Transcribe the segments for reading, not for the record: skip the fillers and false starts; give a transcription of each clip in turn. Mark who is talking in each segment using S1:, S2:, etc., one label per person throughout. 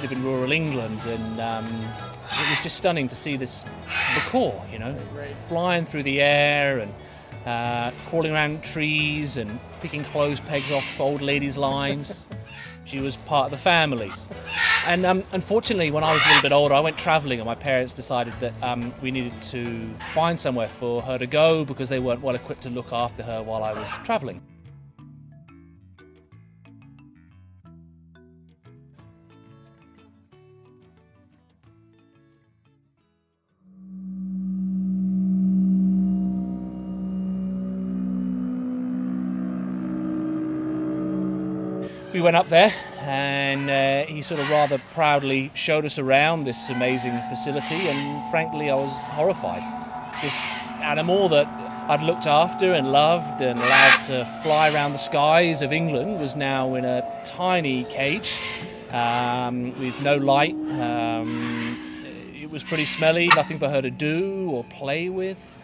S1: live in rural England, and it was just stunning to see this macaw, you know, flying through the air and crawling around trees and picking clothes pegs off old ladies' lines. She was part of the family. And unfortunately, when I was a little bit older, I went travelling, and my parents decided that we needed to find somewhere for her to go because they weren't well equipped to look after her while I was travelling. We went up there, and he sort of rather proudly showed us around this amazing facility, and frankly I was horrified. This animal that I'd looked after and loved and allowed to fly around the skies of England was now in a tiny cage with no light. It was pretty smelly, nothing for her to do or play with,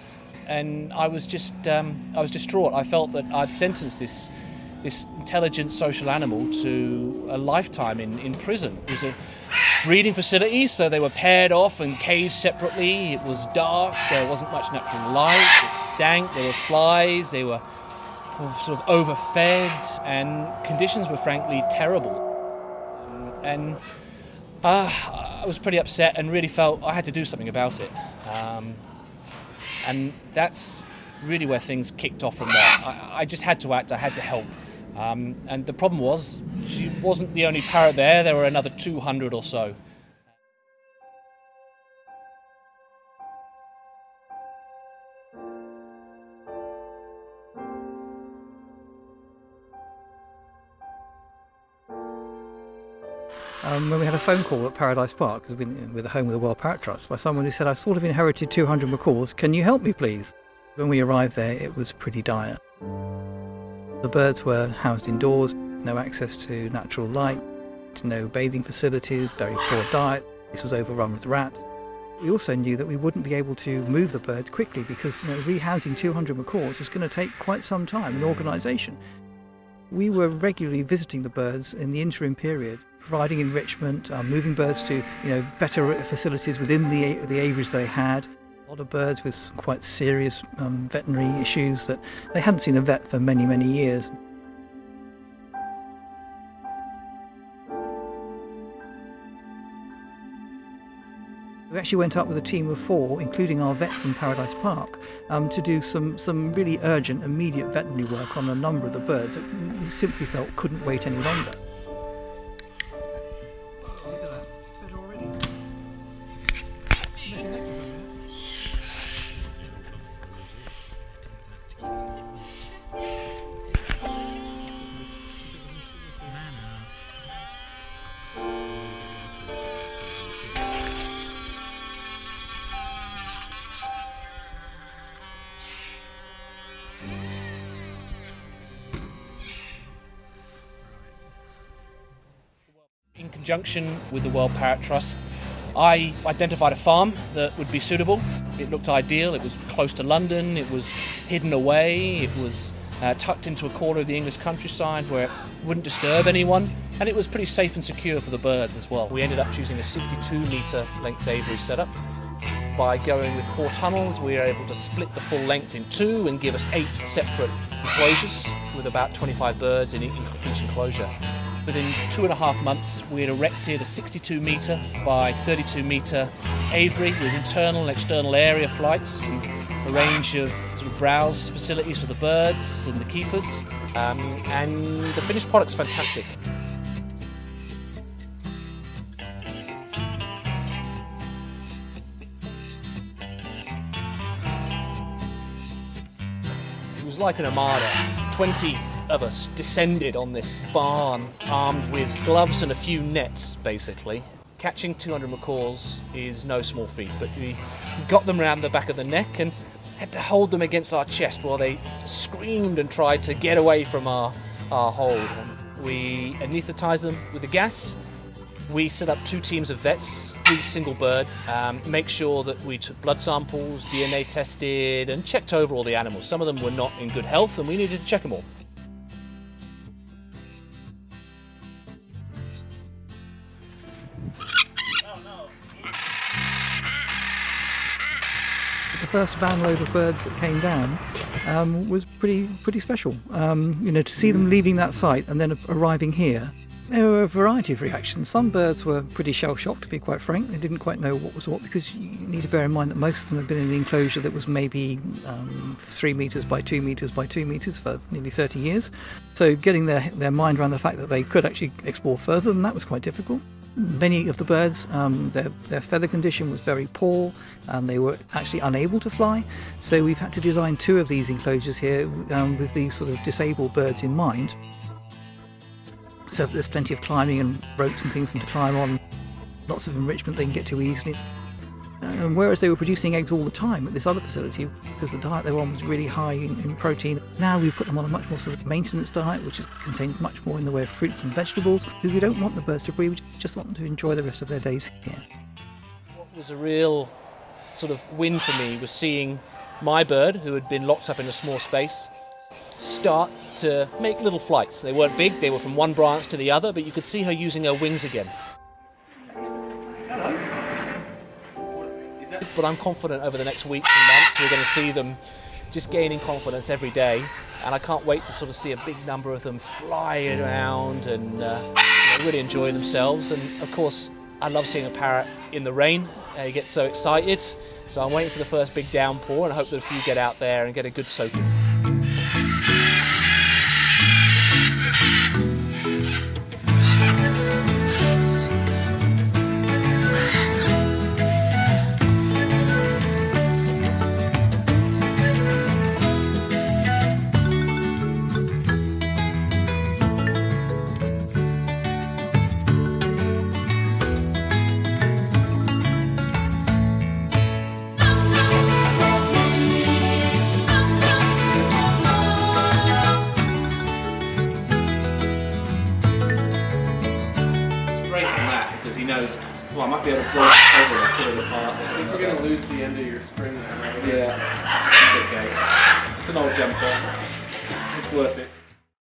S1: and I was distraught. I felt that I'd sentenced this intelligent social animal to a lifetime in prison. It was a breeding facility, so they were paired off and caged separately. It was dark, there wasn't much natural light, it stank, there were flies, they were sort of overfed, and conditions were frankly terrible. And I was pretty upset and really felt I had to do something about it. And that's really where things kicked off from there. I just had to act, I had to help. And the problem was, she wasn't the only parrot there were another 200 or so.
S2: When we had a phone call at Paradise Park, because we're the home of the World Parrot Trust, by someone who said, "I've sort of inherited 200 macaws, can you help me please?" When we arrived there, it was pretty dire. The birds were housed indoors, no access to natural light, no bathing facilities, very poor diet. This was overrun with rats. We also knew that we wouldn't be able to move the birds quickly because rehousing 200 macaws is going to take quite some time and organisation. We were regularly visiting the birds in the interim period, providing enrichment, moving birds to better facilities within the aviaries they had. A lot of birds with some quite serious veterinary issues that they hadn't seen a vet for many, many years. We actually went up with a team of 4, including our vet from Paradise Park, to do some really urgent, immediate veterinary work on a number of the birds that we simply felt couldn't wait any longer.
S1: In conjunction with the World Parrot Trust, I identified a farm that would be suitable. It looked ideal, it was close to London, it was hidden away, it was tucked into a corner of the English countryside where it wouldn't disturb anyone, and it was pretty safe and secure for the birds as well. We ended up choosing a 62-metre length aviary setup. By going with 4 tunnels, we were able to split the full length in 2 and give us 8 separate enclosures with about 25 birds in each enclosure. Within 2.5 months, we had erected a 62-metre by 32-metre aviary with internal and external area flights, and a range of sort of browse facilities for the birds and the keepers, and the finished product's fantastic. It was like an armada. 20 of us descended on this barn armed with gloves and a few nets, basically. Catching 200 macaws is no small feat, but we got them around the back of the neck and had to hold them against our chest while they screamed and tried to get away from our hold. We anaesthetised them with the gas. We set up 2 teams of vets, each single bird, make sure that we took blood samples, DNA tested, and checked over all the animals. Some of them were not in good health and we needed to check them all.
S2: first van load of birds that came down was pretty special. You know, to see them leaving that site and then arriving here. There were a variety of reactions. Some birds were pretty shell-shocked, to be quite frank. They didn't quite know what was what, because you need to bear in mind that most of them have been in an enclosure that was maybe 3 metres by 2 metres by 2 metres for nearly 30 years. So getting their mind around the fact that they could actually explore further than that was quite difficult. Many of the birds, their feather condition was very poor and they were actually unable to fly. So we've had to design 2 of these enclosures here with these sort of disabled birds in mind. So there's plenty of climbing and ropes and things for them to climb on, lots of enrichment they can get to easily. And whereas they were producing eggs all the time at this other facility, because the diet they were on was really high in protein, now we've put them on a much more sort of maintenance diet, which contains much more in the way of fruits and vegetables, because we don't want the birds to breed, we just want them to enjoy the rest of their days here.
S1: What was a real sort of win for me was seeing my bird, who had been locked up in a small space, start to make little flights. They weren't big, they were from one branch to the other, but you could see her using her wings again. But I'm confident over the next weeks and months we're going to see them just gaining confidence every day, and I can't wait to sort of see a big number of them fly around and really enjoy themselves. And of course I love seeing a parrot in the rain. He gets so excited, so I'm waiting for the first big downpour and I hope that a few get out there and get a good soaking. Because he knows, well, I might be able to blow it over and pull it apart.
S3: I think we're going to lose the end of your string.
S1: Yeah, it's okay. It's an old jumper. It's worth it.